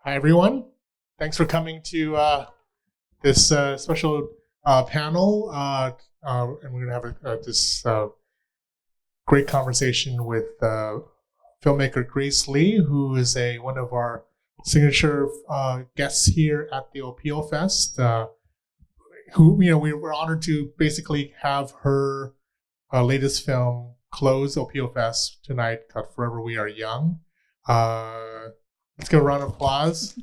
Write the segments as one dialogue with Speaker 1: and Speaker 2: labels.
Speaker 1: Hi, everyone. Thanks for coming to this special panel. And we're going to have this great conversation with filmmaker Grace Lee, who is one of our signature guests here at the Ōpio Fest. We were honored to basically have her latest film close Ōpio Fest tonight, called Forever We Are Young. Let's give a round of applause.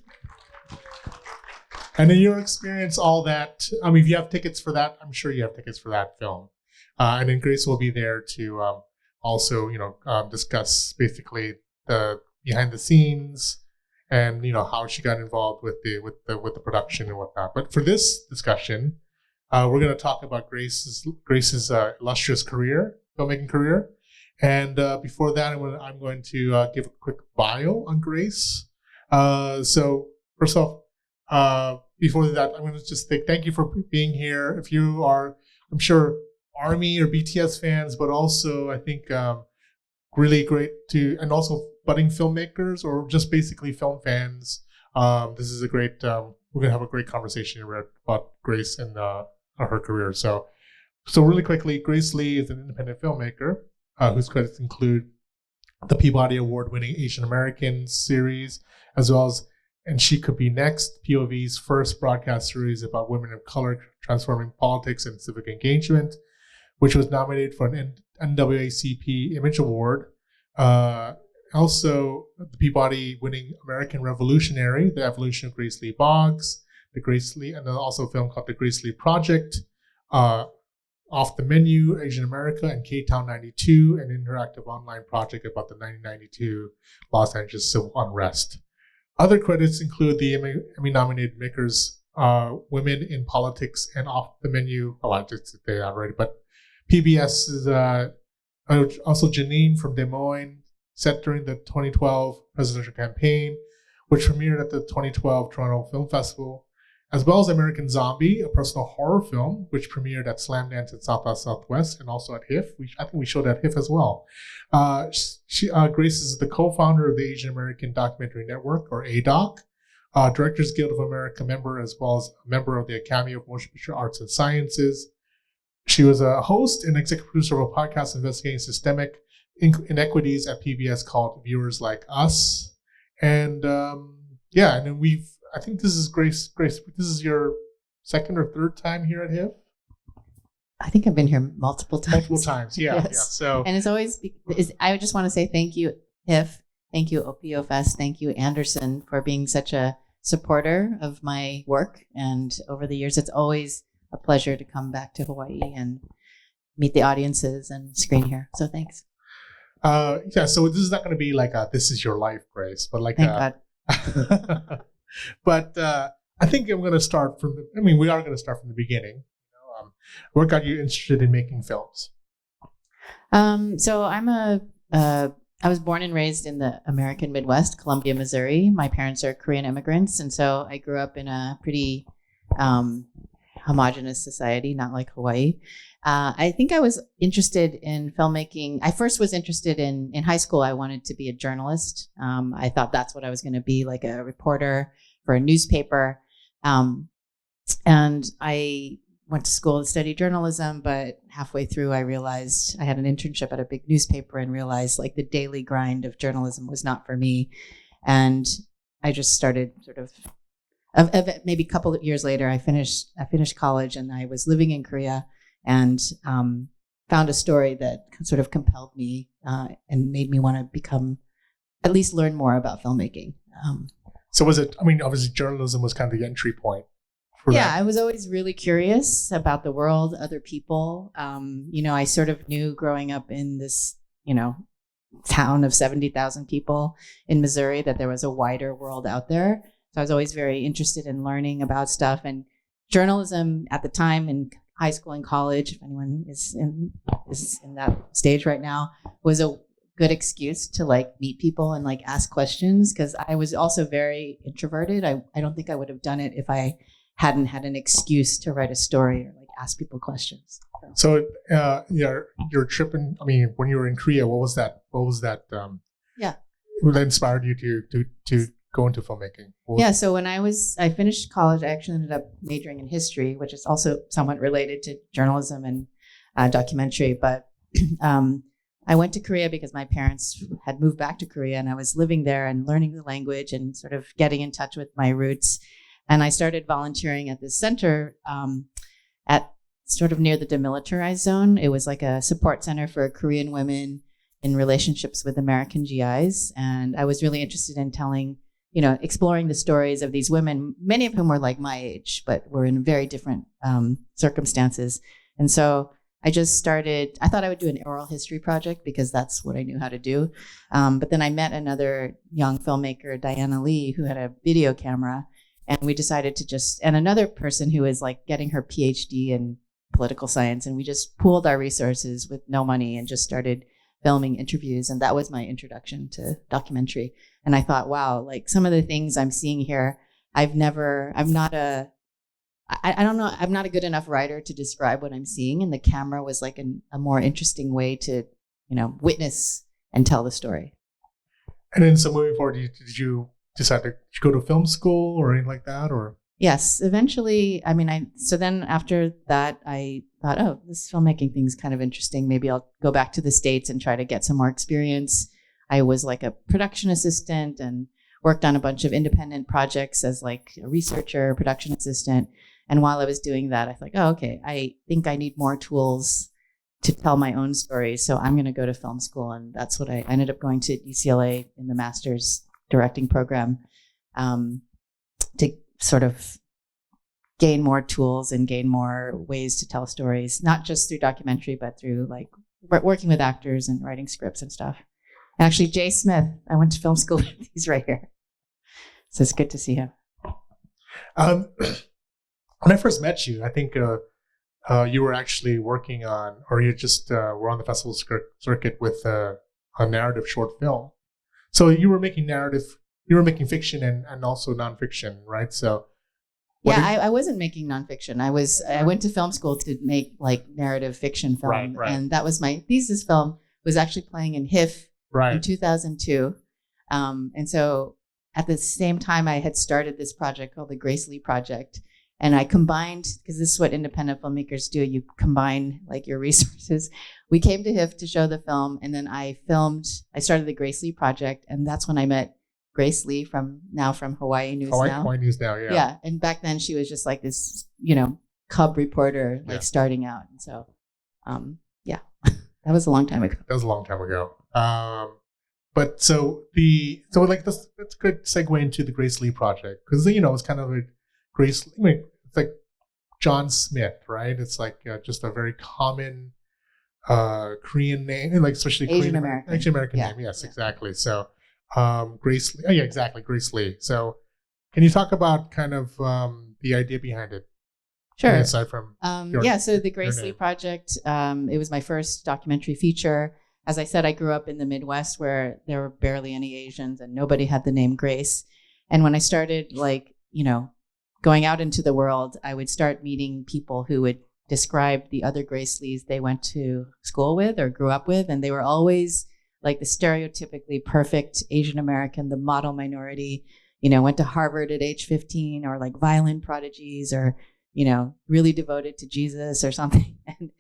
Speaker 1: And in your experience, all that, if you have tickets for that, I'm sure you have tickets for that film. And then Grace will be there to also, discuss basically the behind the scenes and, how she got involved with the production and whatnot. But for this discussion, we're going to talk about Grace's illustrious filmmaking career. And before that, I'm going to give a quick bio on Grace. So first off, before that, I'm going to just say thank you for being here. If you are, I'm sure, Army or BTS fans, but also I think really great and also budding filmmakers or just basically film fans. This is a great, we're going to have a great conversation about Grace and her career. So really quickly, Grace Lee is an independent filmmaker whose credits include the Peabody Award-winning Asian American series, as well as And She Could Be Next, POV's first broadcast series about women of color transforming politics and civic engagement, which was nominated for an NAACP Image Award. Also, the Peabody-winning American Revolutionary, The Evolution of Grace Lee Boggs, and then also a film called The Grace Lee Project, Off the Menu, Asian America, and K-Town 92, an interactive online project about the 1992 Los Angeles civil unrest. Other credits include the Emmy-nominated makers Women in Politics and Off the Menu. Oh, I just said that already, but PBS is also Janine from Des Moines, set during the 2012 presidential campaign, which premiered at the 2012 Toronto Film Festival, as well as American Zombie, a personal horror film, which premiered at Slamdance at South by Southwest and also at HIFF. I think we showed at HIFF as well. Grace is the co-founder of the Asian American Documentary Network, or ADOC, Directors Guild of America member, as well as a member of the Academy of Motion Picture Arts and Sciences. She was a host and executive producer of a podcast investigating systemic inequities at PBS called Viewers Like Us. And and then I think this is Grace. This is your second or third time here at HIFF?
Speaker 2: I think I've been here multiple times.
Speaker 1: Yeah.
Speaker 2: Yes.
Speaker 1: Yeah. So,
Speaker 2: and it's always, I just want to say thank you, HIFF. Thank you, Ōpio Fest. Thank you, Anderson, for being such a supporter of my work. And over the years, it's always a pleasure to come back to Hawaii and meet the audiences and screen here. So thanks.
Speaker 1: So this is not going to be like This Is Your Life, Grace, but like
Speaker 2: Thank God.
Speaker 1: But I think I'm going to start we are going to start from the beginning. What got you interested in making films?
Speaker 2: So I was born and raised in the American Midwest, Columbia, Missouri. My parents are Korean immigrants, and so I grew up in a pretty homogenous society, not like Hawaii. I think I was interested in filmmaking. I first was interested in high school. I wanted to be a journalist. I thought that's what I was going to be, like a reporter for a newspaper. And I went to school to study journalism, but halfway through I realized I had an internship at a big newspaper and realized like the daily grind of journalism was not for me. And I just started sort of maybe a couple of years later, I finished college and I was living in Korea and found a story that sort of compelled me and made me want to at least learn more about filmmaking.
Speaker 1: So was it, obviously journalism was kind of the entry point for that.
Speaker 2: I was always really curious about the world, other people. I sort of knew growing up in this, town of 70,000 people in Missouri that there was a wider world out there. So I was always very interested in learning about stuff, and journalism at the time in high school and college, if anyone is in that stage right now, was a good excuse to like meet people and like ask questions, because I was also very introverted. I don't think I would have done it if I hadn't had an excuse to write a story or like ask people questions.
Speaker 1: So your trip when you were in Korea, what was that? What inspired you to go into filmmaking?
Speaker 2: Yeah, so when I finished college, I actually ended up majoring in history, which is also somewhat related to journalism and documentary. But I went to Korea because my parents had moved back to Korea, and I was living there and learning the language and sort of getting in touch with my roots. And I started volunteering at this center at sort of near the demilitarized zone. It was like a support center for Korean women in relationships with American GIs. And I was really interested in exploring the stories of these women, many of whom were like my age, but were in very different circumstances. And so I thought I would do an oral history project because that's what I knew how to do. But then I met another young filmmaker, Diana Lee, who had a video camera. And we decided and another person who was like getting her PhD in political science. And we just pooled our resources with no money and just started filming interviews. And that was my introduction to documentary. And I thought, wow, like some of the things I'm seeing here, I don't know, I'm not a good enough writer to describe what I'm seeing. And the camera was like a more interesting way to, witness and tell the story.
Speaker 1: And then so moving forward, did you decide to go to film school or anything like that, or?
Speaker 2: Yes, eventually. So then after that, I thought, oh, this filmmaking thing is kind of interesting. Maybe I'll go back to the States and try to get some more experience. I was like a production assistant and worked on a bunch of independent projects as like a researcher, production assistant. And while I was doing that, I thought, oh, okay, I think I need more tools to tell my own stories. So I'm going to go to film school. And that's what I ended up going to UCLA in the master's directing program to sort of gain more tools and gain more ways to tell stories, not just through documentary, but through like working with actors and writing scripts and stuff. And actually, Jay Smith, I went to film school with. He's right here. So it's good to see him.
Speaker 1: When I first met you, I think you were actually working on, or you just were on the festival circuit with a narrative short film. So you were making fiction and also nonfiction, right? So
Speaker 2: I wasn't making nonfiction. I went to film school to make like narrative fiction film.
Speaker 1: Right.
Speaker 2: And that was my thesis film, was actually playing in HIFF in 2002. And so at the same time, I had started this project called the Grace Lee Project. And I combined, because this is what independent filmmakers do, you combine like your resources. We came to HIFF to show the film, and then I started the Grace Lee Project, and that's when I met Grace Lee from Hawaii News Now.
Speaker 1: Hawaii News Now, yeah.
Speaker 2: Yeah, and back then she was just like this, cub reporter, starting out. And so, that was a long time ago.
Speaker 1: But that's a good segue into the Grace Lee Project, because it's kind of it's like John Smith, right? It's like just a very common Korean name, and like especially
Speaker 2: Asian American
Speaker 1: name. Yes, yeah. Exactly. So Grace Lee. Oh, yeah, exactly, Grace Lee. So can you talk about kind of the idea behind it?
Speaker 2: Sure.
Speaker 1: Aside from
Speaker 2: so the Grace Lee Project, it was my first documentary feature. As I said, I grew up in the Midwest where there were barely any Asians and nobody had the name Grace. And when I started going out into the world, I would start meeting people who would describe the other Grace Lees they went to school with or grew up with. And they were always like the stereotypically perfect Asian American, the model minority, went to Harvard at age 15, or like violin prodigies, or, really devoted to Jesus or something. And,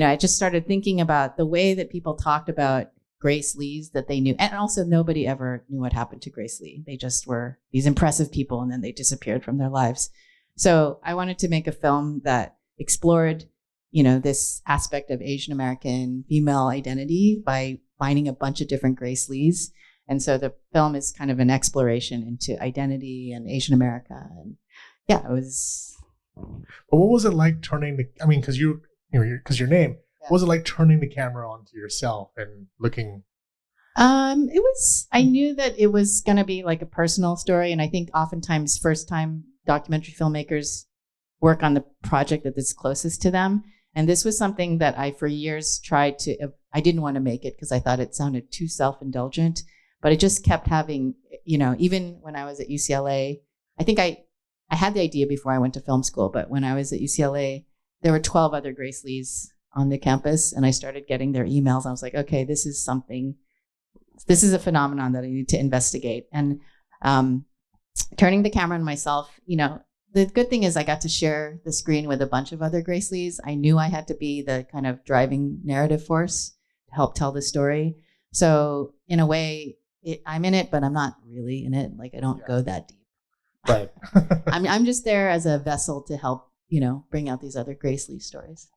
Speaker 2: I just started thinking about the way that people talked about Grace Lees that they knew. And also nobody ever knew what happened to Grace Lee. They just were these impressive people, and then they disappeared from their lives. So I wanted to make a film that explored, this aspect of Asian American female identity by finding a bunch of different Grace Lees. And so the film is kind of an exploration into identity and Asian America. And it was.
Speaker 1: But what was it like turning because your name, what was it like turning the camera onto yourself and looking?
Speaker 2: I knew that it was going to be like a personal story. And I think oftentimes first-time documentary filmmakers work on the project that is closest to them. And this was something that I, for years, I didn't want to make it because I thought it sounded too self-indulgent, but it just kept having, even when I was at UCLA, I think I had the idea before I went to film school, but when I was at UCLA, there were 12 other Grace Lees on the campus, and I started getting their emails. I was like, okay, this is a phenomenon that I need to investigate. And turning the camera on myself, the good thing is I got to share the screen with a bunch of other Grace Lees. I knew I had to be the kind of driving narrative force to help tell the story. So in a way, I'm in it, but I'm not really in it. Like I don't go that deep.
Speaker 1: Right.
Speaker 2: I'm just there as a vessel to help, bring out these other Grace Lee stories.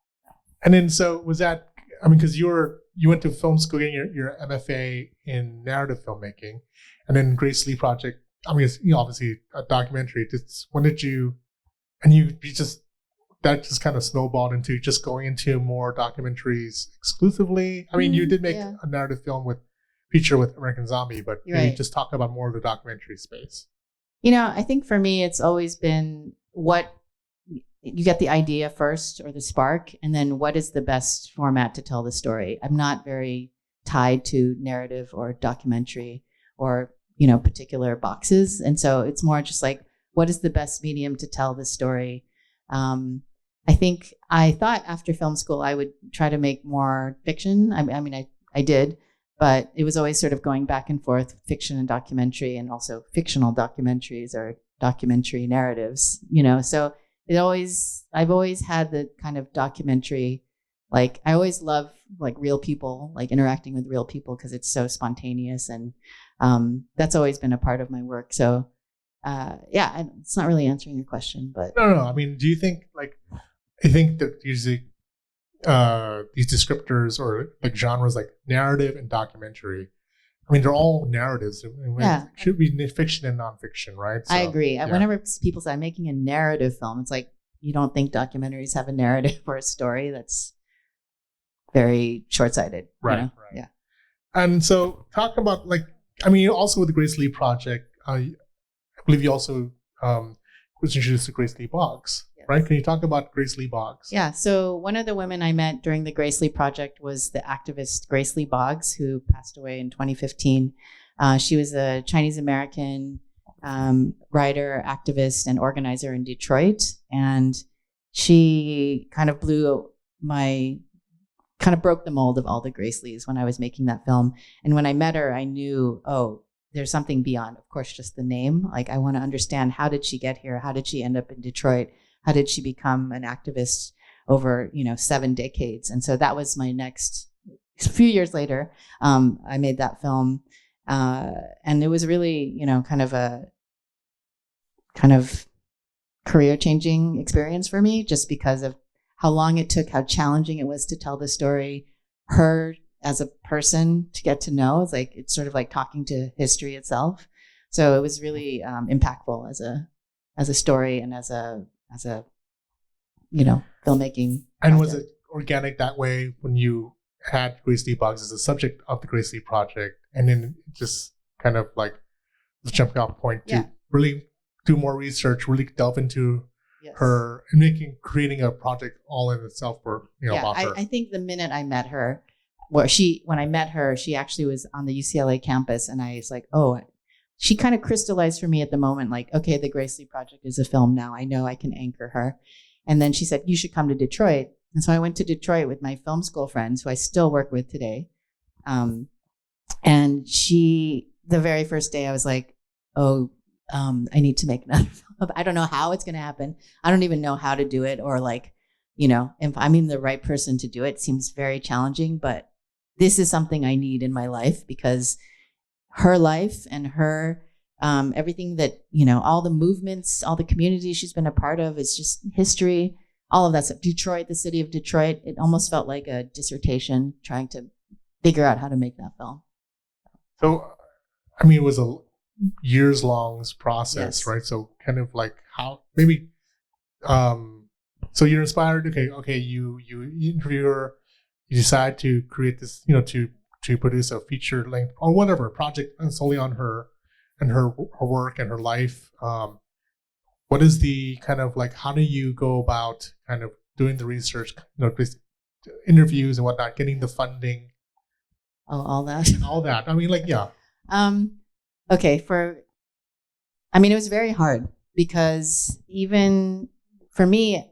Speaker 1: And then, so was that, because you went to film school, getting your MFA in narrative filmmaking, and then Grace Lee Project, it's, obviously a documentary. When did you, and that just kind of snowballed into just going into more documentaries exclusively? You did make a narrative film feature with American Zombie, but you just talk about more of the documentary space.
Speaker 2: I think for me, it's always been what you get the idea first or the spark, and then what is the best format to tell the story. I'm not very tied to narrative or documentary or, particular boxes. And so it's more just like, what is the best medium to tell the story? I think I thought after film school, I would try to make more fiction. I did, but it was always sort of going back and forth, fiction and documentary, and also fictional documentaries or documentary narratives, so I've always had the kind of documentary, like I always love like real people, like interacting with real people because it's so spontaneous, and that's always been a part of my work. So it's not really answering your question, but
Speaker 1: no. Do you think I think that usually these descriptors or like genres like narrative and documentary, they're all narratives. It should be fiction and nonfiction, right? So,
Speaker 2: I agree. Whenever people say I'm making a narrative film, it's like, you don't think documentaries have a narrative or a story? That's very short-sighted.
Speaker 1: Right. Yeah. And so talk about also with the Grace Lee Project, I believe you also was introduced to Grace Lee Boggs, right? Can you talk about Grace Lee Boggs?
Speaker 2: Yeah. So one of the women I met during the Grace Lee Project was the activist Grace Lee Boggs, who passed away in 2015. She was a Chinese American writer, activist, and organizer in Detroit. And she kind of broke the mold of all the Grace Lees when I was making that film. And when I met her, I knew, there's something beyond, of course, just the name. Like, I want to understand, how did she get here? How did she end up in Detroit? How did she become an activist over, 7 decades? And so that was my next. A few years later, I made that film, and it was really, kind of career-changing experience for me, just because of how long it took, how challenging it was to tell the story, her as a person to get to know. It's sort of like talking to history itself. So it was really impactful as a story and as a filmmaking.
Speaker 1: And project. Was it organic that way when you had Grace Lee Boggs as a subject of the Grace Lee Project, and then just kind of like the jumping off point to really do more research, really delve into her and creating a project all in itself for about her.
Speaker 2: I think the minute I met her, when I met her, she actually was on the UCLA campus, and I was like, she kind of crystallized for me at the moment, like, okay, the Grace Lee Project is a film now. I know I can anchor her. And then she said, you should come to Detroit. And so I went to Detroit with my film school friends, who I still work with today. And the very first day, I was like, I need to make another film. I don't know how it's going to happen. I don't even know how to do it, or if I'm even the right person to do it. It seems very challenging, but this is something I need in my life, because her life and her everything that, all the movements, all the communities she's been a part of, is just history, all of that stuff. Detroit, the city of Detroit, it almost felt like a dissertation trying to figure out how to make that film.
Speaker 1: So, it was a years-long process, right? So kind of like how, maybe, so you're inspired, okay, you interview her, you decide to create this, to produce a feature length or whatever project solely on her and her work and her life. What is the kind of like, how do you go about kind of doing the research, interviews and whatnot, getting the funding?
Speaker 2: All that. Okay. It was very hard, because even for me,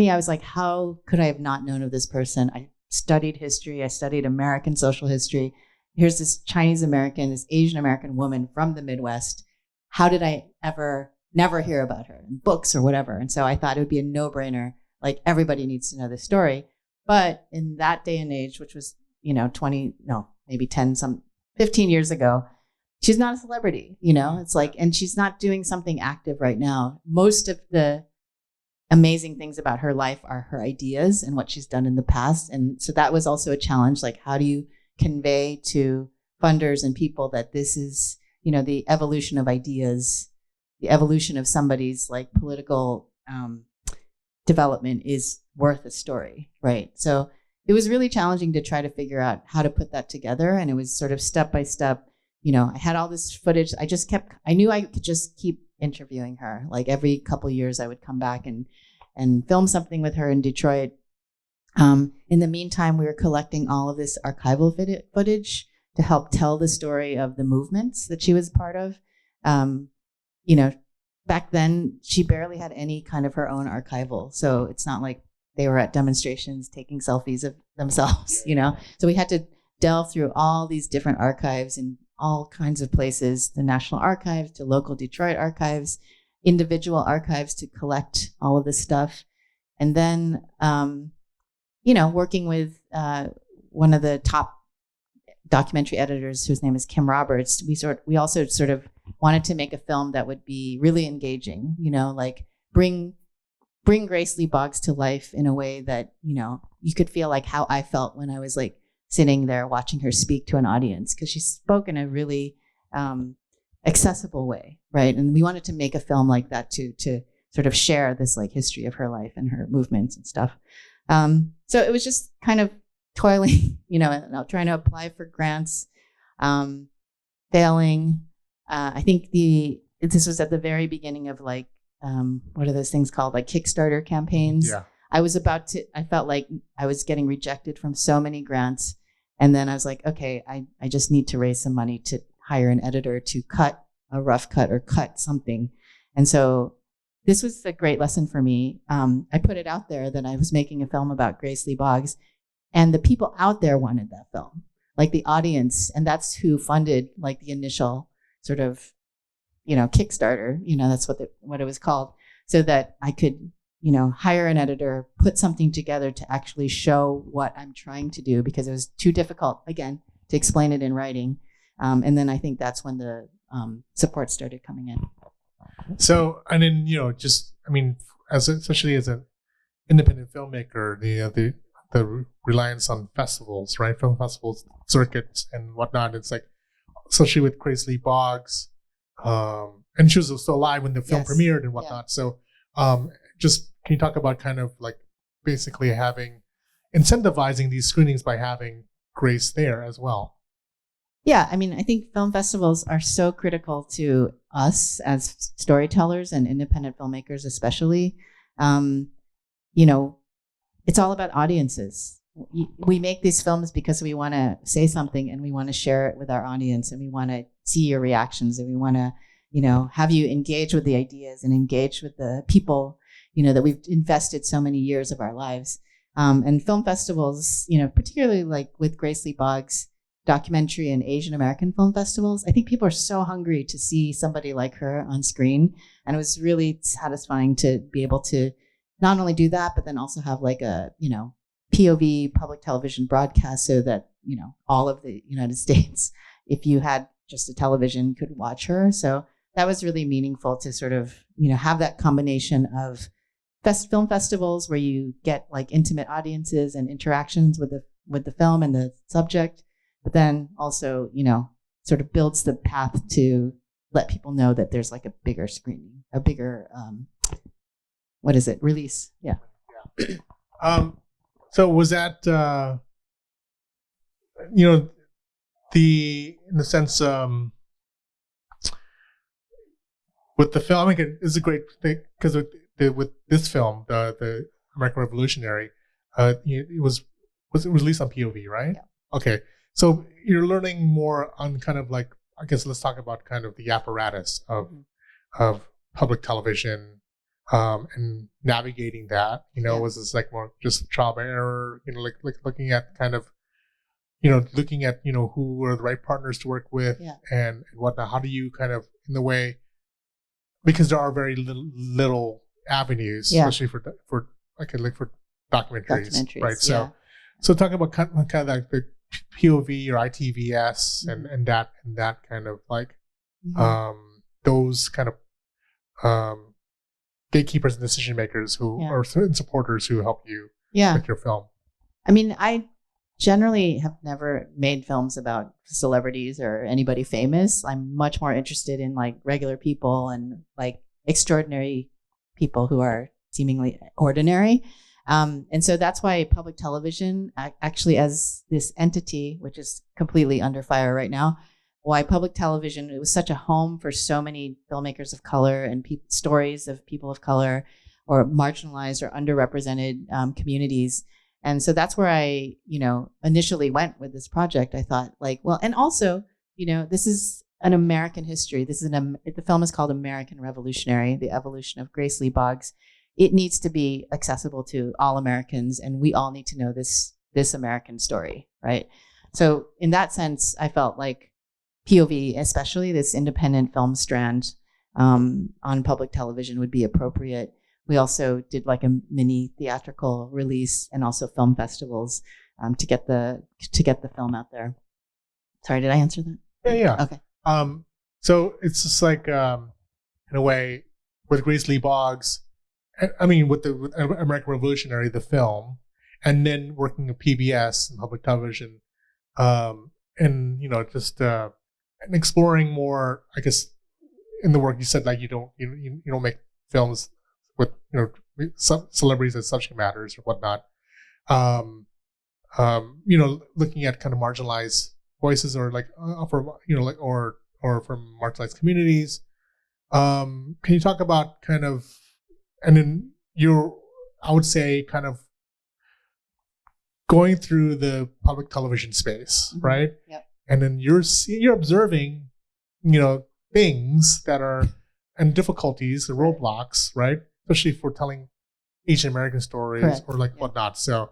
Speaker 2: I was like, how could I have not known of this person? I studied history. I studied American social history. Here's this Chinese American, this Asian American woman from the Midwest. how did I never hear about her in books or whatever? And so I thought it would be a no-brainer. Like, everybody needs to know this story. But in that day and age, which was, 15 years ago, she's not a celebrity, it's like, and she's not doing something active right now. Most of the amazing things about her life are her ideas and what she's done in the past. And so that was also a challenge. Like, how do you convey to funders and people that this is, the evolution of ideas, the evolution of somebody's like political development is worth a story, right? So it was really challenging to try to figure out how to put that together. And it was sort of step by step. I had all this footage. I knew I could just keep interviewing her. Like, every couple of years I would come back and film something with her in Detroit. In the meantime, we were collecting all of this archival footage to help tell the story of the movements that she was part of. Back then she barely had any kind of her own archival. So it's not like they were at demonstrations taking selfies of themselves, So we had to delve through all these different archives in all kinds of places, the National Archives to local Detroit archives, individual archives, to collect all of this stuff. And then, working with one of the top documentary editors, whose name is Kim Roberts, we also sort of wanted to make a film that would be really engaging, like bring Grace Lee Boggs to life in a way that, you could feel like how I felt when I was like sitting there watching her speak to an audience, because she spoke in a really accessible way, right? And we wanted to make a film like that to sort of share this like history of her life and her movements and stuff. So it was just kind of toiling, trying to apply for grants, failing. I think this was at the very beginning of like, what are those things called? Like Kickstarter campaigns.
Speaker 1: Yeah.
Speaker 2: I felt like I was getting rejected from so many grants. And then I was like, okay, I just need to raise some money to hire an editor to cut a rough cut or cut something. And so this was a great lesson for me. I put it out there that I was making a film about Grace Lee Boggs, and the people out there wanted that film, like the audience. And that's who funded like the initial sort of, Kickstarter, that's what it was called, so that I could, hire an editor, put something together to actually show what I'm trying to do, because it was too difficult, again, to explain it in writing. And then I think that's when the support started coming in.
Speaker 1: So, and then, especially as an independent filmmaker, the reliance on festivals, right? Film festivals, circuits and whatnot. It's like, especially with Grace Lee Boggs, and she was still alive when the film premiered and whatnot. Yeah. So, just can you talk about kind of like basically incentivizing these screenings by having Grace there as well?
Speaker 2: Yeah, I think film festivals are so critical to us as storytellers and independent filmmakers, especially. It's all about audiences. We make these films because we want to say something and we want to share it with our audience, and we want to see your reactions, and we want to, have you engage with the ideas and engage with the people, that we've invested so many years of our lives. And film festivals, particularly like with Grace Lee Boggs documentary and Asian American film festivals, I think people are so hungry to see somebody like her on screen. And it was really satisfying to be able to not only do that, but then also have like a, POV public television broadcast, so that, all of the United States, if you had just a television, could watch her. So that was really meaningful to sort of, have that combination of film festivals where you get like intimate audiences and interactions with the film and the subject, but then also, sort of builds the path to let people know that there's like a bigger screening, a bigger, release. Yeah.
Speaker 1: So was that, in the sense, with the film, I think it's a great thing, because with this film, the American Revolutionary, it was released on POV, right?
Speaker 2: Yeah.
Speaker 1: Okay. So you're learning more on kind of like, I guess let's talk about kind of the apparatus of public television, and navigating that, was this like more just trial by error, like looking at kind of, looking at, who are the right partners to work with, and whatnot. How do you kind of, in the way, because there are very little avenues, especially for documentaries, right?
Speaker 2: Yeah.
Speaker 1: So talking about kind of like the POV or ITVS and that kind of like those kind of gatekeepers and decision makers who are certain supporters who help you with your film.
Speaker 2: I mean, I generally have never made films about celebrities or anybody famous. I'm much more interested in like regular people and like extraordinary people who are seemingly ordinary. And so that's why public television actually, as this entity, which is completely under fire right now, why public television, it was such a home for so many filmmakers of color and stories of people of color or marginalized or underrepresented communities. And so that's where I, initially went with this project. I thought like, well, and also, this is an American history. The film is called American Revolutionary, The Evolution of Grace Lee Boggs. It needs to be accessible to all Americans, and we all need to know this American story, right? So in that sense, I felt like POV, especially this independent film strand on public television, would be appropriate. We also did like a mini theatrical release and also film festivals to get the film out there. Sorry, did I answer that?
Speaker 1: Yeah.
Speaker 2: Okay.
Speaker 1: So it's just like in a way with Grace Lee Boggs, I mean with American Revolutionary, the film, and then working at PBS and public television, and just and exploring more, I guess, in the work you said, like you don't make films with some celebrities as subject matters or whatnot. Looking at kind of marginalized voices or like or from marginalized communities. Can you talk about kind of, and then I would say kind of going through the public television space, right?
Speaker 2: Yep.
Speaker 1: And then you're observing, things that are and difficulties, the roadblocks, right? Especially for telling Asian American stories. Correct. Or like whatnot. So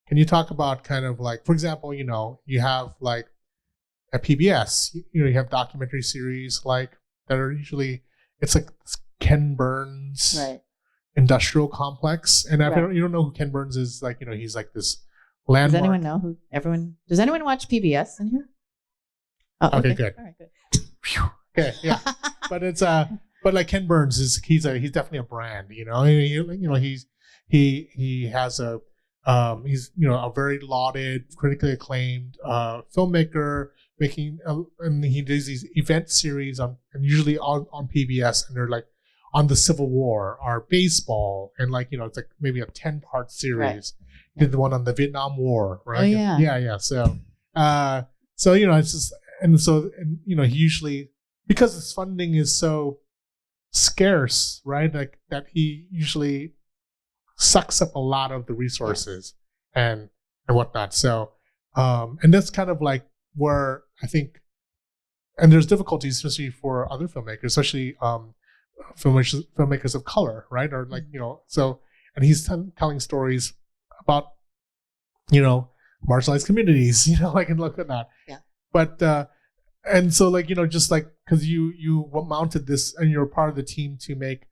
Speaker 1: can you talk about kind of like, for example, you have like at PBS, you have documentary series like that are usually, it's like Ken Burns industrial complex. And if you don't know who Ken Burns is, like, he's like this landmark.
Speaker 2: Does anyone know does anyone watch PBS in here? Oh,
Speaker 1: okay, good.
Speaker 2: All right, good.
Speaker 1: Okay, yeah. But it's but like Ken Burns he's definitely a brand, he has he's a very lauded, critically acclaimed filmmaker making and he does these event series and usually on PBS, and they're like on the Civil War or baseball, and like it's like maybe a 10-part series. Right. He did the one on the Vietnam War, right?
Speaker 2: Oh, yeah.
Speaker 1: Yeah. So it's just he usually, because his funding is so scarce, right? Like that he usually sucks up a lot of the resources and whatnot. So and that's kind of like where I think, and there's difficulties especially for other filmmakers, especially filmmakers of color, right? Or like so, and he's telling stories about marginalized communities, like, and look at that.
Speaker 2: Yeah.
Speaker 1: But and so like just like because you mounted this and you're part of the team to make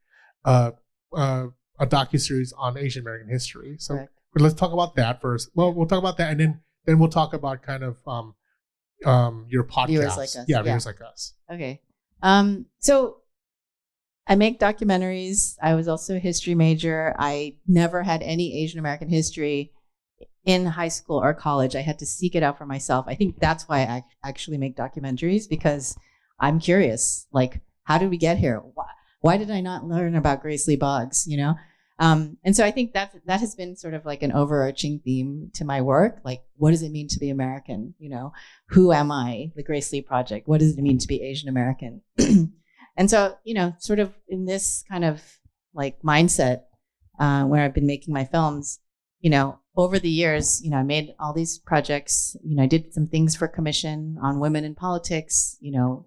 Speaker 1: a docuseries on Asian American history. So but let's talk about that first. Well, we'll talk about that, and then we'll talk about kind of your podcast.
Speaker 2: Viewers like us.
Speaker 1: Yeah, viewers like us.
Speaker 2: Okay. So I make documentaries. I was also a history major. I never had any Asian American history in high school or college. I had to seek it out for myself. I think that's why I actually make documentaries, because I'm curious. Like, how did we get here? Why did I not learn about Grace Lee Boggs? And so I think that has been sort of like an overarching theme to my work. Like, what does it mean to be American? Who am I? The Grace Lee Project. What does it mean to be Asian American? And so, sort of in this kind of like mindset where I've been making my films, over the years, I made all these projects. I did some things for commission on women in politics,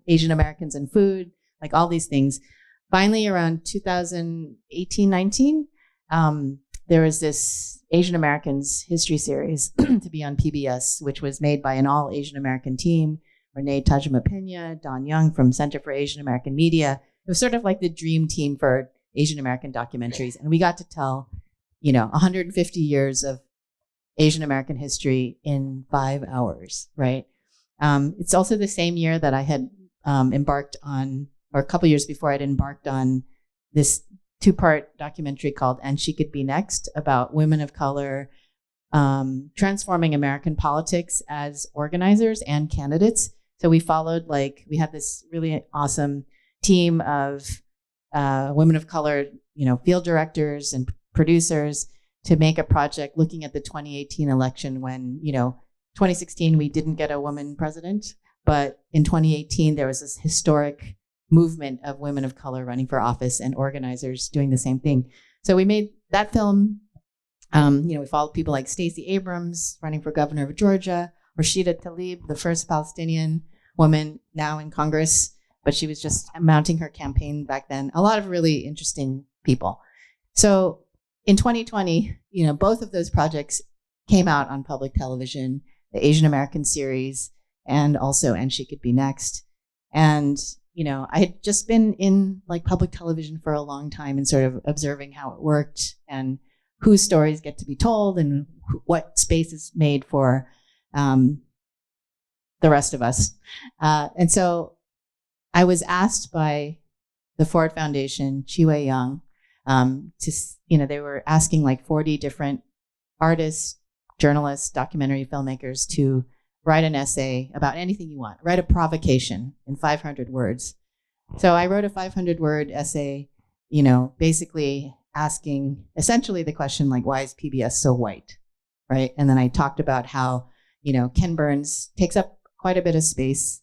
Speaker 2: Asian Americans in food, like all these things. Finally, around 2018, 19, there was this Asian Americans history series to be on PBS, which was made by an all Asian American team. Renee Tajima Pena, Don Young from Center for Asian American Media. was sort of like the dream team for Asian American documentaries. And we got to tell, 150 years of Asian American history in 5 hours, right? It's also the same year that I had embarked on, or a couple years before I'd embarked on this 2-part documentary called And She Could Be Next, about women of color transforming American politics as organizers and candidates. So we followed, we had this really awesome team of women of color, field directors and producers to make a project looking at the 2018 election when, 2016, we didn't get a woman president, but in 2018, there was this historic movement of women of color running for office and organizers doing the same thing. So we made that film. We followed people like Stacey Abrams running for governor of Georgia, Rashida Tlaib, the first Palestinian woman now in Congress, but she was just mounting her campaign back then. A lot of really interesting people. So in 2020, both of those projects came out on public television, the Asian American series, and also And She Could Be Next. And I had just been in public television for a long time and sort of observing how it worked and whose stories get to be told and what space is made for the rest of us. And so I was asked by the Ford Foundation, Chi-Wei Young, they were asking 40 different artists, journalists, documentary filmmakers to write an essay about anything you want. Write a provocation in 500 words. So I wrote a 500-word essay, basically asking essentially the question, why is PBS so white, right? And then I talked about how, Ken Burns takes up quite a bit of space.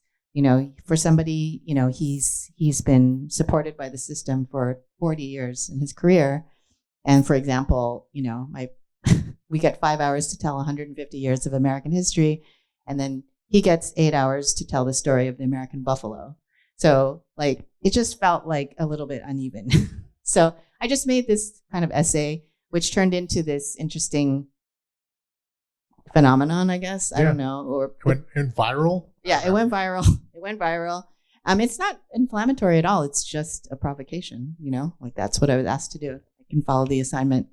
Speaker 2: For somebody, he's been supported by the system for 40 years in his career. And for example, we get 5 hours to tell 150 years of American history. And then he gets 8 hours to tell the story of the American buffalo. So it just felt a little bit uneven. So I just made this kind of essay, which turned into this interesting phenomenon, I guess. I don't know. Or
Speaker 1: it went viral?
Speaker 2: Yeah, it went viral. It went viral. It's not inflammatory at all. It's just a provocation, that's what I was asked to do. I can follow the assignment.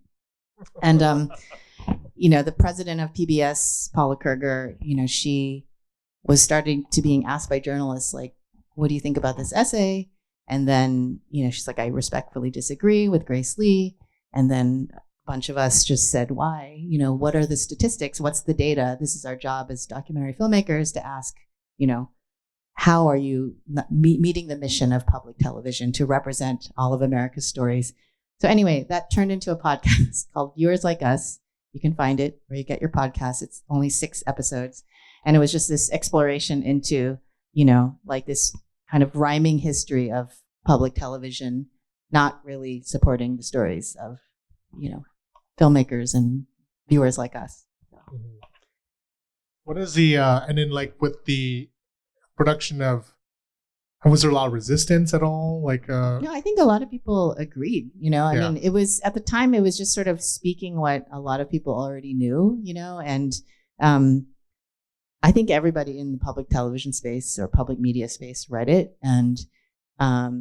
Speaker 2: And, the president of PBS, Paula Kerger, she was starting to being asked by journalists, what do you think about this essay? And then, she's like, I respectfully disagree with Grace Lee. And then a bunch of us just said, why? What are the statistics? What's the data? This is our job as documentary filmmakers to ask, how are you meeting the mission of public television to represent all of America's stories? So anyway, that turned into a podcast called Viewers Like Us. You can find it where you get your podcast. It's only 6 episodes. And it was just this exploration into, this kind of rhyming history of public television, not really supporting the stories of, filmmakers and viewers like us.
Speaker 1: Mm-hmm. What is the, and then with the production of, was there a lot of resistance at all?
Speaker 2: No, I think a lot of people agreed, I mean, it was, at the time, it was just sort of speaking what a lot of people already knew, and I think everybody in the public television space or public media space read it. And, I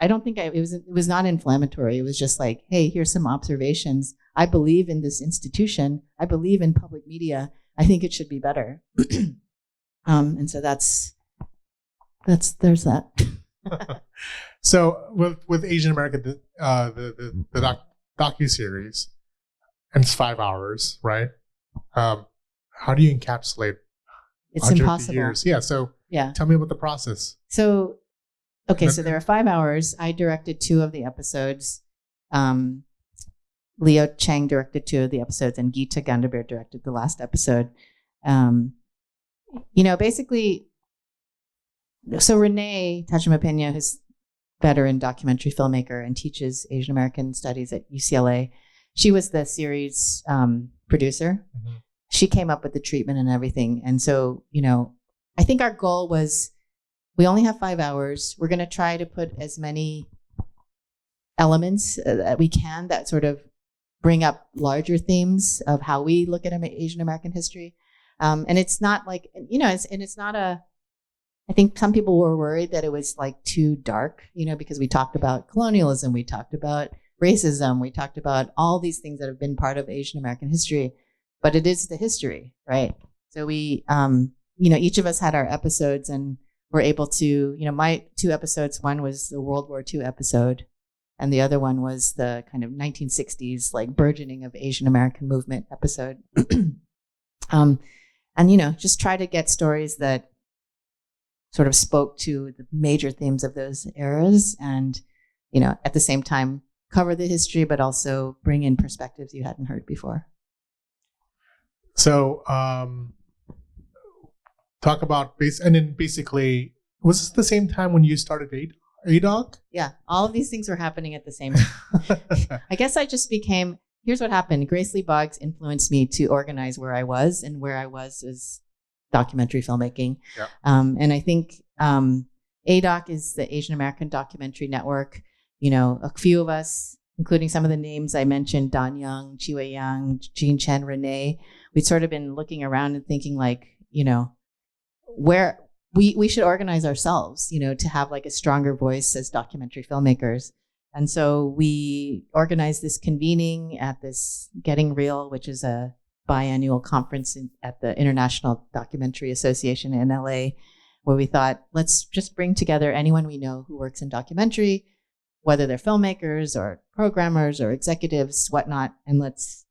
Speaker 2: don't think it was not inflammatory. It was just hey, here's some observations. I believe in this institution. I believe in public media. I think it should be better. And so there's that.
Speaker 1: So with Asian American, the docuseries, and it's 5 hours, right? How do you encapsulate?
Speaker 2: It's impossible.
Speaker 1: Years? Yeah. So tell me about the process.
Speaker 2: So, okay. So there are 5 hours. I directed 2 of the episodes. Leo Chang directed 2 of the episodes, and Geeta Gandaber directed the last episode. Basically, so Renee Tajima-Pena, who's veteran documentary filmmaker and teaches Asian American studies at UCLA, she was the series producer. Mm-hmm. She came up with the treatment and everything. And so, I think our goal was, we only have 5 hours. We're going to try to put as many elements that we can that sort of bring up larger themes of how we look at Asian American history. And it's not it's not I think some people were worried that it was like too dark, because we talked about colonialism, we talked about racism, we talked about all these things that have been part of Asian American history, but it is the history, right? So we, each of us had our episodes and were able to, my 2 episodes, one was the World War II episode, and the other one was the kind of 1960s, like burgeoning of Asian American movement episode. And, just try to get stories that sort of spoke to the major themes of those eras and, at the same time, cover the history, but also bring in perspectives you hadn't heard before.
Speaker 1: So, talk about and then basically, was this the same time when you started ADOC?
Speaker 2: Yeah, all of these things were happening at the same time. I guess I just here's what happened. Grace Lee Boggs influenced me to organize where I was, and where I was documentary filmmaking.
Speaker 1: Yeah.
Speaker 2: And I think ADOC is the Asian American Documentary Network. A few of us, including some of the names I mentioned, Don Young, Chi Wei Yang, Jean Chen, Renee, we'd sort of been looking around and thinking like, where we should organize ourselves, to have like a stronger voice as documentary filmmakers. And so we organized this convening at this Getting Real, which is a biannual conference at the International Documentary Association in LA, where we thought, let's just bring together anyone we know who works in documentary, whether they're filmmakers or programmers or executives, whatnot, and let's,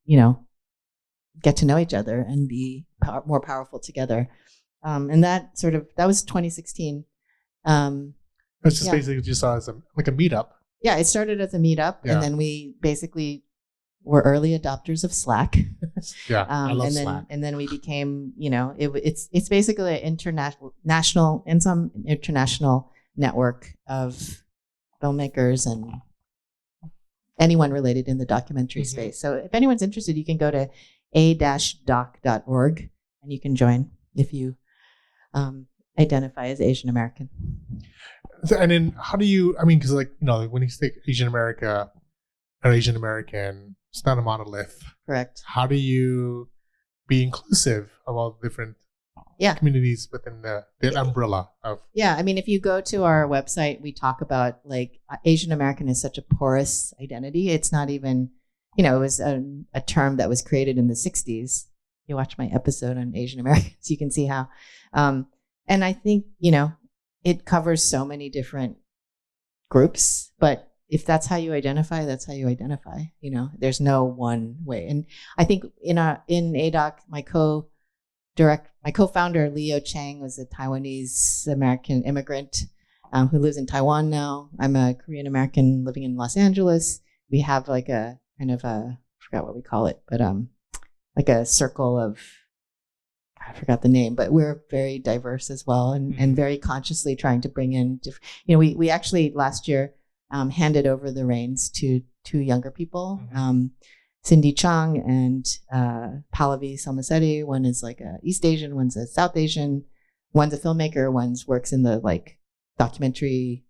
Speaker 2: get to know each other and be more powerful together. And that was 2016.
Speaker 1: It's just basically just as a meetup.
Speaker 2: Yeah, it started as a meetup, and then we basically were early adopters of Slack.
Speaker 1: Yeah, I love
Speaker 2: Slack. And then we became, it's basically an international network of filmmakers and anyone related in the documentary space. So if anyone's interested, you can go to a-doc.org and you can join if you identify as Asian American.
Speaker 1: So, and then how do you, because when you say Asian America or Asian American, it's not a monolith.
Speaker 2: Correct.
Speaker 1: How do you be inclusive of all the different communities within the umbrella of?
Speaker 2: Yeah, if you go to our website, we talk about like Asian American is such a porous identity. It's not even, it was a term that was created in the 60s. You watch my episode on Asian Americans, you can see how. And I think, it covers so many different groups, but if that's how you identify, that's how you identify. There's no one way. And I think in ADOC, my co-founder, Leo Chang, was a Taiwanese American immigrant who lives in Taiwan now. I'm a Korean American living in Los Angeles. We have like a kind of I forgot what we call it, but like a circle of, I forgot the name, but we're very diverse as well, and very consciously trying to bring in different, we actually last year handed over the reins to 2 younger people, Cindy Chung and Pallavi Salmasetti. One is like a East Asian, one's a South Asian, one's a filmmaker, one's works in the like documentary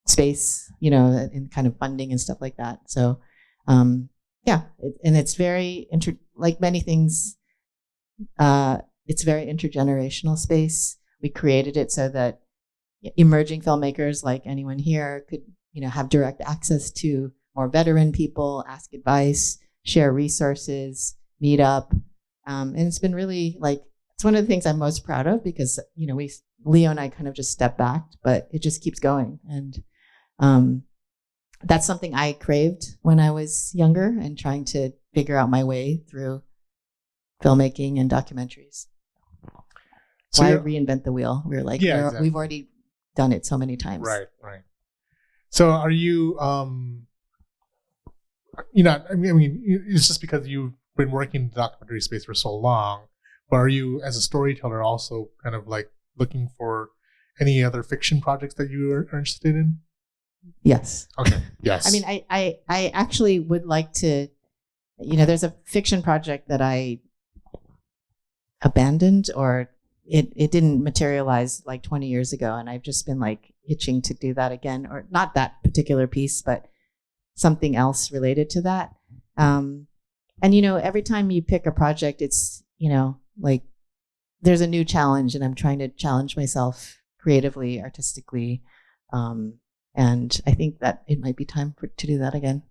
Speaker 2: space, in kind of funding and stuff like that. So, and it's very, like many things, it's very intergenerational space. We created it so that emerging filmmakers like anyone here could, have direct access to more veteran people, ask advice, share resources, meet up. And it's been really it's one of the things I'm most proud of because, Leo and I kind of just step back, but it just keeps going. And that's something I craved when I was younger and trying to figure out my way through filmmaking and documentaries. So why reinvent the wheel? We're like, exactly. We've already done it so many times.
Speaker 1: Right. So are you, it's just because you've been working in the documentary space for so long, but are you, as a storyteller, also kind of like looking for any other fiction projects that you are interested in?
Speaker 2: Yes.
Speaker 1: Okay. Yes.
Speaker 2: I actually would like to, there's a fiction project that I abandoned, or it didn't materialize like 20 years ago. And I've just been like itching to do that again, or not that particular piece, but something else related to that. And, every time you pick a project, it's, like there's a new challenge, and I'm trying to challenge myself creatively, artistically. And I think that it might be time to do that again.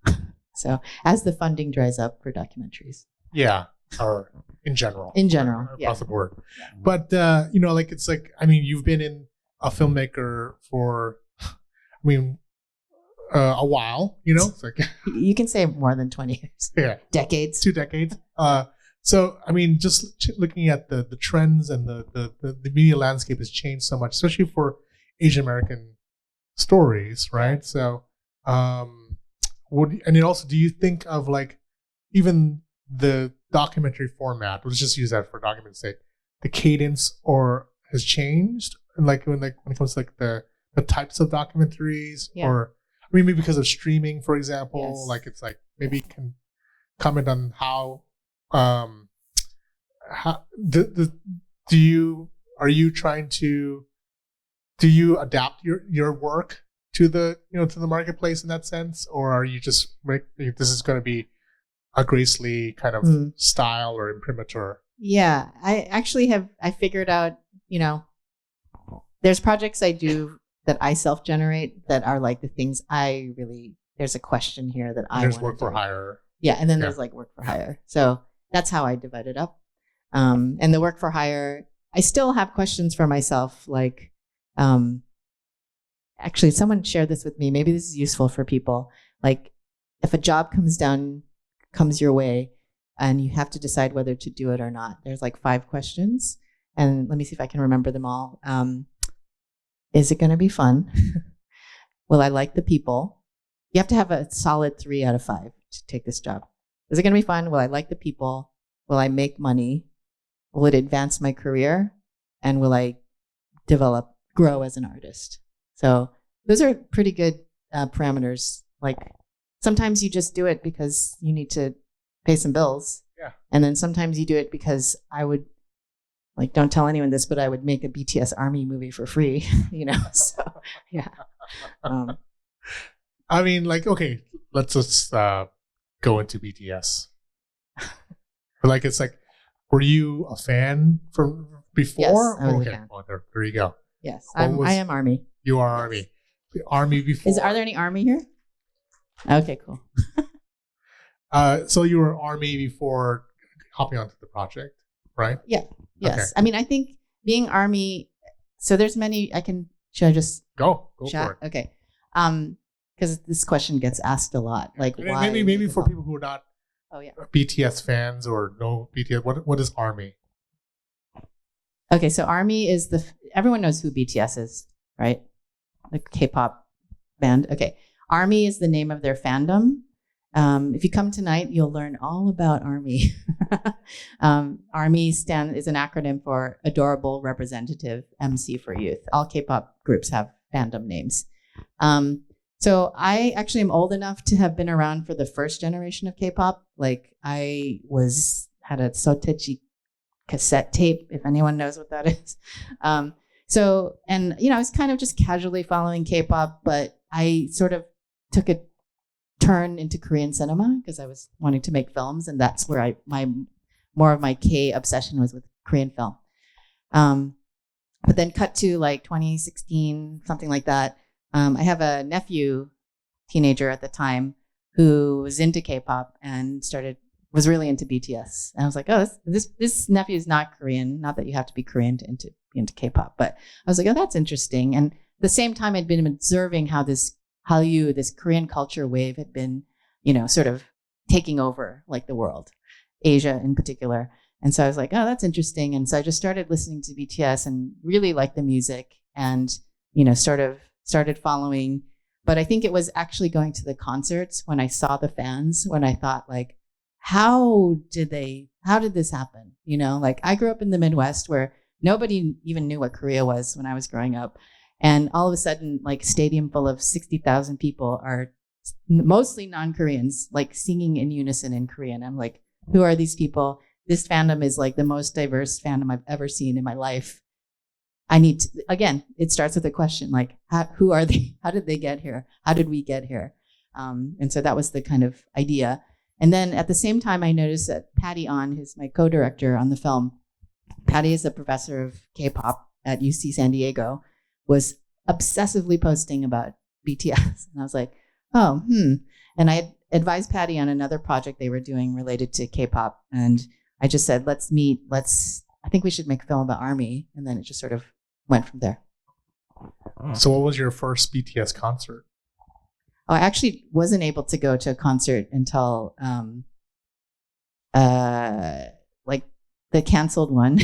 Speaker 2: So as the funding dries up for documentaries.
Speaker 1: Yeah, or in general.
Speaker 2: Across
Speaker 1: the board. Yeah. But, like, it's like, I mean, you've been in a filmmaker for, a while, It's like
Speaker 2: you can say more than 20 years.
Speaker 1: Yeah.
Speaker 2: Decades.
Speaker 1: 2 decades. So, I mean, just looking at the trends and the media landscape has changed so much, especially for Asian American stories, right? So, do you think of like even the documentary format? Let's just use that for argument's sake. The cadence has changed, and like when it comes to like the types of documentaries, or maybe because of streaming, for example. Yes. Like it's like maybe you can comment on how do you adapt your work to the to the marketplace in that sense, or are you just this is going to be a Grace Lee kind of style or imprimatur?
Speaker 2: Yeah, I actually I figured out, there's projects I do that I self-generate that are like the things there's a question here that I want to do.
Speaker 1: There's work for hire.
Speaker 2: Yeah, and then there's like work for hire. So that's how I divide it up. And the work for hire, I still have questions for myself. Like, actually, someone shared this with me. Maybe this is useful for people. Like, if a job comes your way, and you have to decide whether to do it or not, there's like 5 questions. And let me see if I can remember them all. Is it going to be fun? Will I like the people? You have to have a solid 3 out of 5 to take this job. Is it going to be fun? Will I like the people? Will I make money? Will it advance my career? And will I grow as an artist? So those are pretty good parameters. Like sometimes you just do it because you need to pay some bills.
Speaker 1: Yeah.
Speaker 2: And then sometimes you do it because I would, like, don't tell anyone this, but I would make a BTS ARMY movie for free, So, yeah.
Speaker 1: I mean, like, okay, let's just go into BTS. Like, it's like, were you a fan from before?
Speaker 2: Yes, I was a fan.
Speaker 1: Well, there you go.
Speaker 2: Yes, I am ARMY.
Speaker 1: You are ARMY. ARMY before.
Speaker 2: Are there any ARMY here? Okay, cool.
Speaker 1: So you were ARMY before hopping onto the project, right?
Speaker 2: Yeah. Yes. Okay. I mean, I think being ARMY. So there's many. Should I just
Speaker 1: go
Speaker 2: chat?
Speaker 1: For it?
Speaker 2: Okay. Because this question gets asked a lot. Like, why?
Speaker 1: Maybe for people who are not.
Speaker 2: Oh yeah.
Speaker 1: BTS fans or no BTS. What is ARMY?
Speaker 2: Okay, so ARMY is everyone knows who BTS is, right? The K-pop band. Okay, ARMY is the name of their fandom. If you come tonight, you'll learn all about ARMY. ARMY is an acronym for Adorable Representative MC for Youth. All K-pop groups have fandom names. So I actually am old enough to have been around for the first generation of K-pop. Like I had a Sotechi cassette tape, if anyone knows what that is. I was kind of just casually following K-pop, but I sort of took a turn into Korean cinema because I was wanting to make films, and that's where more of my K obsession was with Korean film. But then cut to like 2016, something like that. I have a nephew, teenager at the time, who was into K-pop and was really into BTS. And I was like, oh, this nephew is not Korean. Not that you have to be Korean to be into K-pop, but I was like, oh, that's interesting. And at the same time, I'd been observing how this Korean culture wave had been, sort of taking over like the world, Asia in particular. And so I was like, oh, that's interesting. And so I just started listening to BTS and really liked the music and, started following. But I think it was actually going to the concerts when I saw the fans, when I thought like, how did this happen? Like I grew up in the Midwest where nobody even knew what Korea was when I was growing up. And all of a sudden, like stadium full of 60,000 people are mostly non-Koreans, like singing in unison in Korean. I'm like, who are these people? This fandom is like the most diverse fandom I've ever seen in my life. Again, it starts with a question like, who are they? How did they get here? How did we get here? And so that was the kind of idea. And then at the same time, I noticed that Patty On, who's my co-director on the film, Patty is a professor of K-pop at UC San Diego, was obsessively posting about BTS. And I was like, oh, And I advised Patty on another project they were doing related to K-pop. And I just said, let's meet. I think we should make a film about ARMY. And then it just sort of went from there.
Speaker 1: So what was your first BTS concert?
Speaker 2: Oh, I actually wasn't able to go to a concert until like the canceled one.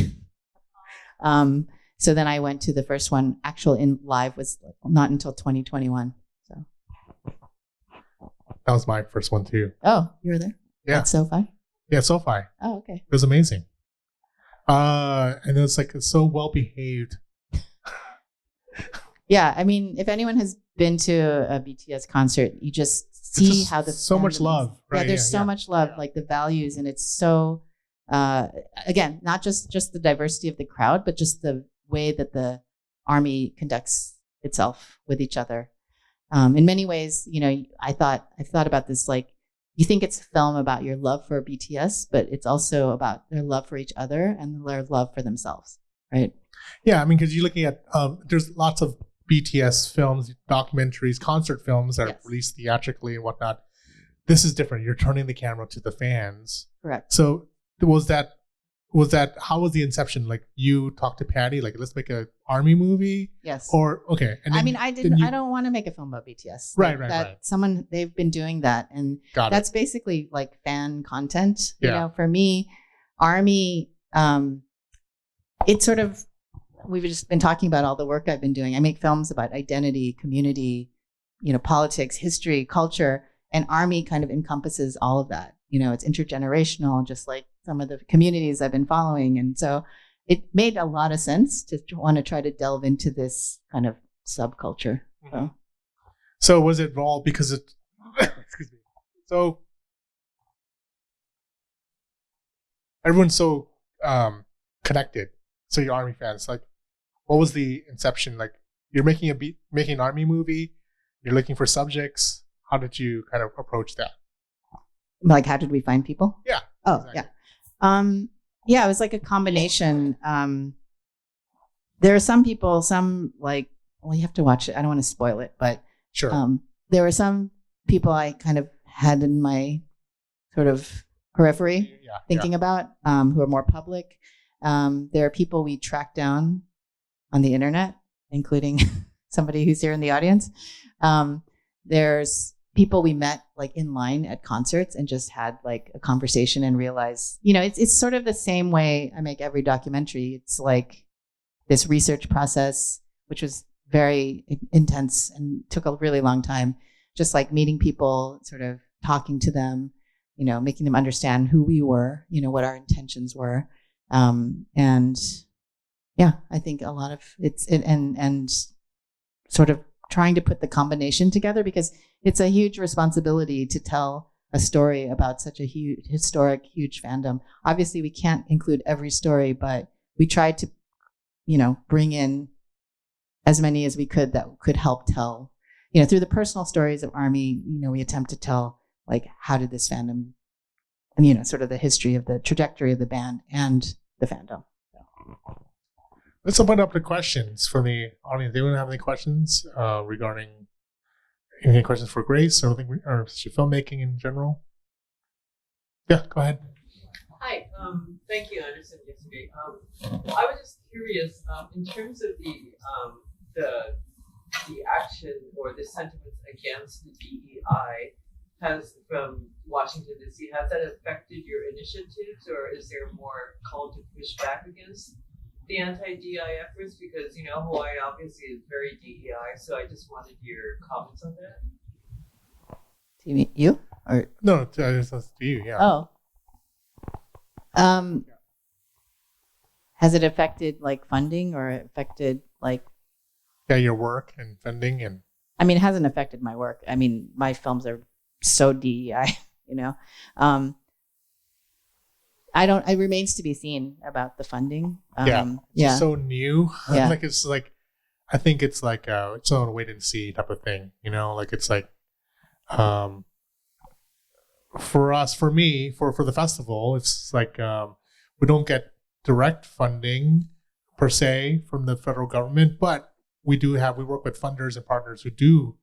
Speaker 2: So then I went to the first one. Actual in live was not until 2021. So
Speaker 1: that was my first one too.
Speaker 2: Oh, you were there?
Speaker 1: Yeah.
Speaker 2: At SoFi?
Speaker 1: Yeah, SoFi.
Speaker 2: Oh, okay.
Speaker 1: It was amazing. And it was like so well behaved.
Speaker 2: Yeah, I mean, if anyone has been to a BTS concert, you just see how the
Speaker 1: so much love. Right?
Speaker 2: Yeah, there's so much love, like the values, and it's so again, not just the diversity of the crowd, but just the way that the ARMY conducts itself with each other. In many ways, I've thought about this, like, you think it's a film about your love for BTS, but it's also about their love for each other and their love for themselves, right?
Speaker 1: Yeah, I mean, because you're looking at, there's lots of BTS films, documentaries, concert films that are released theatrically and whatnot. This is different. You're turning the camera to the fans.
Speaker 2: Correct.
Speaker 1: So how was the inception? Like, you talked to Patty, like, let's make a ARMY movie?
Speaker 2: Yes.
Speaker 1: Or, okay. And then,
Speaker 2: I mean, I don't want to make a film about BTS.
Speaker 1: Right.
Speaker 2: They've been doing that. And that's basically like fan content.
Speaker 1: Yeah.
Speaker 2: For me, ARMY, it's sort of, we've just been talking about all the work I've been doing. I make films about identity, community, politics, history, culture, and ARMY kind of encompasses all of that. It's intergenerational, just like some of the communities I've been following. And so it made a lot of sense to want to try to delve into this kind of subculture.
Speaker 1: Mm-hmm. So was it all because it, excuse me. So everyone's so connected. So you're ARMY fans. Like, what was the inception? Like, you're making an ARMY movie. You're looking for subjects. How did you kind of approach that?
Speaker 2: Like, how did we find people?
Speaker 1: Yeah.
Speaker 2: Oh, exactly. Yeah. It was like a combination. There are some people, you have to watch it. I don't want to spoil it, but
Speaker 1: sure.
Speaker 2: There were some people I kind of had in my sort of periphery thinking about, who are more public. There are people we track down on the internet, including somebody who's here in the audience. There's people we met like in line at concerts and just had like a conversation and realized, it's sort of the same way I make every documentary. It's like this research process, which was very intense and took a really long time, just like meeting people, sort of talking to them, making them understand who we were, what our intentions were. And yeah, I think a lot of and sort of trying to put the combination together, because it's a huge responsibility to tell a story about such a huge, historic, huge fandom. Obviously, we can't include every story, but we tried to, bring in as many as we could that could help tell, through the personal stories of ARMY, we attempt to tell, like, how did this fandom, and, sort of the history of the trajectory of the band and the fandom. So.
Speaker 1: Let's open up the questions for the audience. Do anyone have any questions regarding any questions for Grace or filmmaking in general? Yeah, go ahead.
Speaker 3: Hi, thank you. I understand yesterday. I was just curious in terms of the action or the sentiments against the DEI from Washington DC. Has that affected your initiatives, or is there more call to push back against the anti-DEI efforts? Because, Hawaii obviously is very DEI, so I just wanted your comments on that.
Speaker 2: Do you mean you? Or
Speaker 1: no, it's to you, yeah.
Speaker 2: Oh. Has it affected like funding or affected like
Speaker 1: your work and funding? And
Speaker 2: I mean, it hasn't affected my work. I mean, my films are so DEI, it remains to be seen about the funding.
Speaker 1: It's so new.
Speaker 2: Yeah.
Speaker 1: I think it's like it's on a wait and see type of thing, it's like, for me, for the festival, it's like, we don't get direct funding per se from the federal government, but we work with funders and partners who do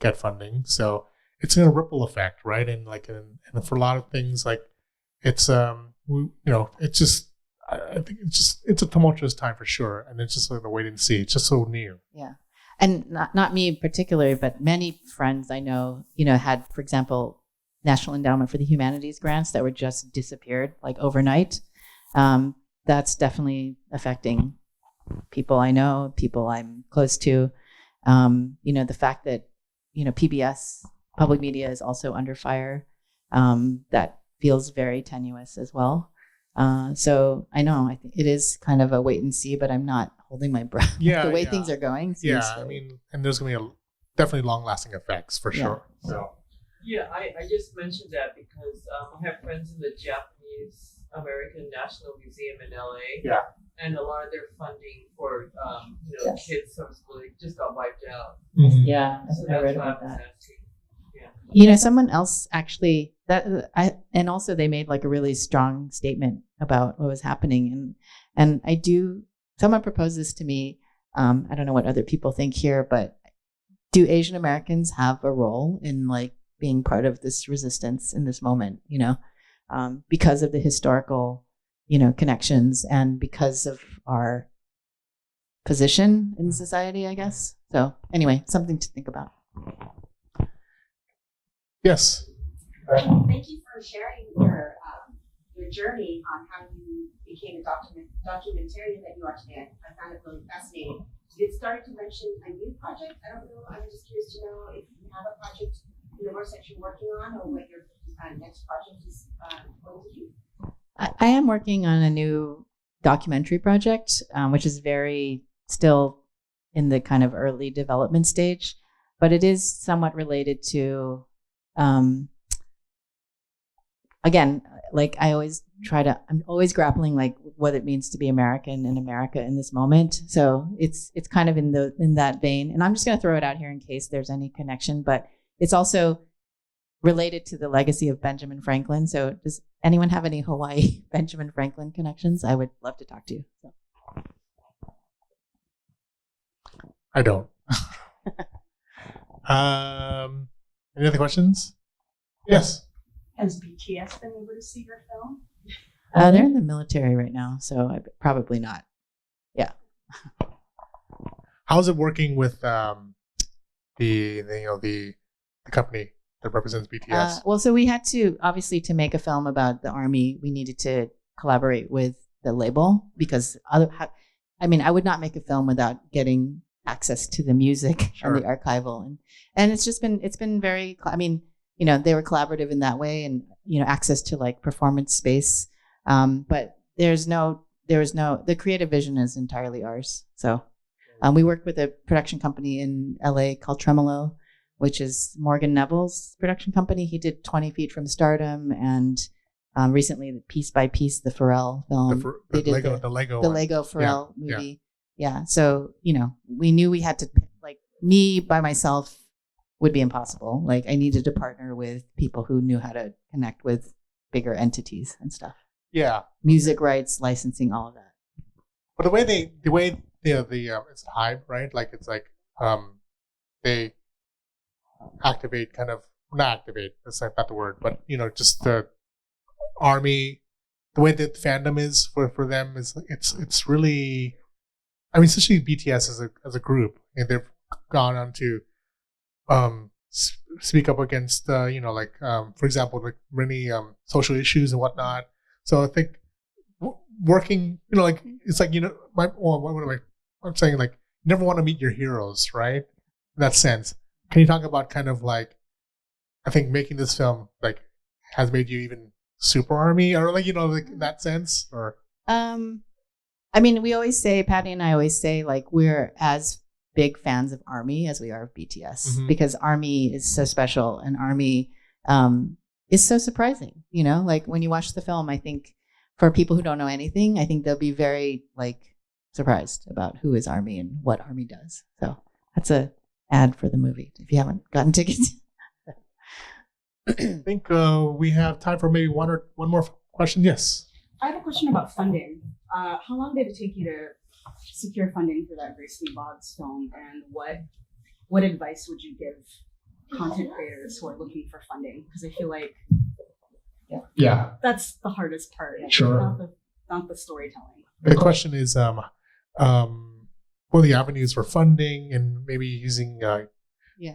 Speaker 1: get funding, so it's a ripple effect, right? And and for a lot of things, like it's it's just I think it's a tumultuous time for sure, and it's just like a wait and see. It's just so new.
Speaker 2: Yeah, and not me particularly, but many friends I know, had, for example, National Endowment for the Humanities grants that were just disappeared like overnight. That's definitely affecting people I know, people I'm close to. The fact that PBS, public media, is also under fire. That feels very tenuous as well. So I know, I think it is kind of a wait and see, but I'm not holding my breath.
Speaker 1: Yeah,
Speaker 2: the way things are going.
Speaker 1: Yeah, I mean, and there's going to be definitely long-lasting effects for sure. So.
Speaker 3: Yeah, I just mentioned that because I have friends in the Japanese American National Museum in LA.
Speaker 1: Yeah.
Speaker 3: And a lot of their funding for kids from school just got wiped out.
Speaker 1: Mm-hmm.
Speaker 2: Yeah,
Speaker 3: So
Speaker 2: I read
Speaker 3: that's why I
Speaker 2: about
Speaker 3: was
Speaker 2: that.
Speaker 3: asking.
Speaker 2: Yeah. Someone else actually and also they made like a really strong statement about what was happening, and someone proposed this to me. I don't know what other people think here, but do Asian Americans have a role in like being part of this resistance in this moment? Because of the historical connections and because of our position in society, I guess. So anyway, something to think about.
Speaker 1: Yes.
Speaker 4: Thank you for sharing your journey on how you became a documentarian that you are today. I found it really fascinating. You started to mention a new project. I don't know. I'm just curious to know if you have a project in the works that you're working on, or what your next project is going to be.
Speaker 2: I am working on a new documentary project, which is very still in the kind of early development stage, but it is somewhat related to, again, like I'm always grappling like what it means to be American in America in this moment. So it's kind of in that vein, and I'm just going to throw it out here in case there's any connection, but it's also related to the legacy of Benjamin Franklin. So does anyone have any Hawaii Benjamin Franklin connections? I would love to talk to you. So.
Speaker 1: I don't. Any other questions? Yes.
Speaker 5: Has BTS been able to see your film?
Speaker 2: They're in the military right now, so probably not. Yeah.
Speaker 1: How's it working with the company that represents BTS?
Speaker 2: Well, so we had to, obviously, to make a film about the Army, we needed to collaborate with the label because I would not make a film without getting access to the music and the archival, and it's been very, they were collaborative in that way, and access to like performance space, but the creative vision is entirely ours. So we worked with a production company in LA called Tremolo, which is Morgan Neville's production company. He did 20 Feet from Stardom, and recently, Piece by Piece, the Pharrell film.
Speaker 1: The Lego
Speaker 2: Pharrell movie. Yeah. So, we knew we had to, like, me by myself would be impossible. Like, I needed to partner with people who knew how to connect with bigger entities and stuff.
Speaker 1: Yeah.
Speaker 2: Music rights, licensing, all of that.
Speaker 1: But the way it's HIFF, right? Like, it's like, they activate not activate, that's not the word, but just the Army, the way that the fandom is for them is it's really, especially BTS as a group, and they've gone on to speak up against for example, like many social issues and whatnot. So I think working, it's like I'm saying, like, you never want to meet your heroes, right? In that sense. Can you talk about kind of like, I think making this film like has made you even super Army, or like in that sense, or?
Speaker 2: We always say, Patty and I always say, like, we're as big fans of Army as we are of BTS, because Army is so special, and Army is so surprising. Like when you watch the film, I think for people who don't know anything, I think they'll be very like surprised about who is Army and what Army does. So that's a ad for the movie if you haven't gotten tickets.
Speaker 1: I think we have time for maybe one more question. Yes.
Speaker 5: I have a question about funding. How long did it take you to secure funding for that Grace Lee Boggs film, and what advice would you give content creators who are looking for funding? Because I feel like
Speaker 1: Yeah.
Speaker 5: that's the hardest part.
Speaker 1: Sure.
Speaker 5: Not the storytelling.
Speaker 1: The question is, what are the avenues for funding, and maybe using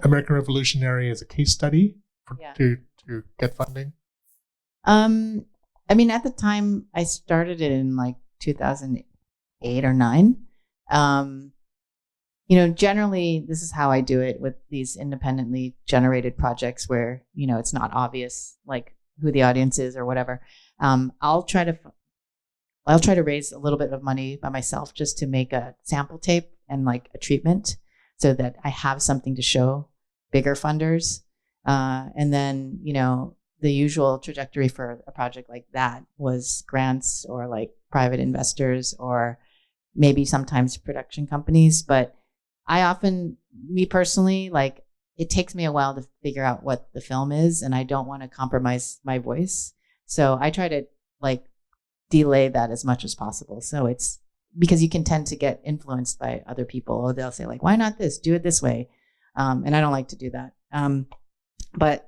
Speaker 1: American Revolutionary as a case study to get funding?
Speaker 2: I mean, at the time I started it in like 2008 or 9. Generally this is how I do it with these independently generated projects where, it's not obvious like who the audience is or whatever. I'll try to raise a little bit of money by myself just to make a sample tape and like a treatment so that I have something to show bigger funders. And then, the usual trajectory for a project like that was grants or like private investors or maybe sometimes production companies. But me personally, like it takes me a while to figure out what the film is, and I don't want to compromise my voice. So I try to like delay that as much as possible. So it's because you can tend to get influenced by other people, or they'll say like, why not this? Do it this way. And I don't like to do that. But,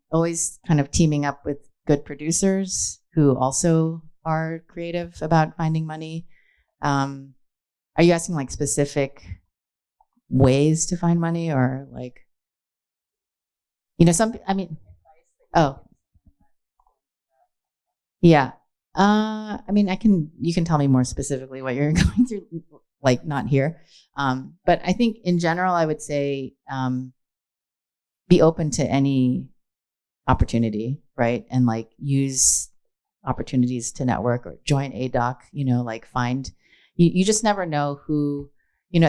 Speaker 2: always kind of teaming up with good producers who also are creative about finding money. Are you asking like specific ways to find money, or like, yeah. You can tell me more specifically what you're going through, like not here. But I think in general, I would say, be open to any opportunity, right? And like use opportunities to network or join ADOC, you just never know who,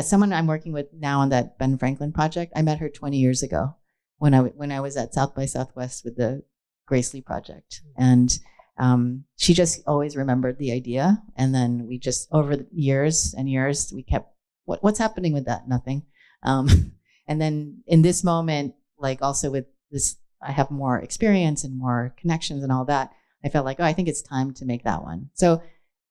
Speaker 2: someone I'm working with now on that Ben Franklin project. I met her 20 years ago when I was at South by Southwest with the Grace Lee project. And she just always remembered the idea. And then we just, over the years and years, we kept, what's happening with that? Nothing. And then in this moment, like also with this, I have more experience and more connections and all that. I felt like, I think it's time to make that one. So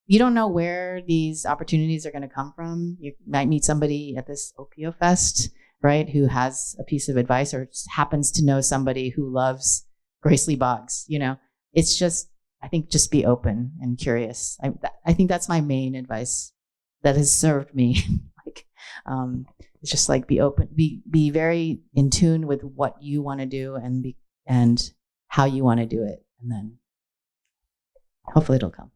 Speaker 2: you don't know where these opportunities are going to come from. You might meet somebody at this Ōpio Fest, right, who has a piece of advice or happens to know somebody who loves Grace Lee Boggs. It's just, I think, just be open and curious. I think that's my main advice that has served me. It's just like be open, be very in tune with what you want to do and how you want to do it, and then hopefully it'll come.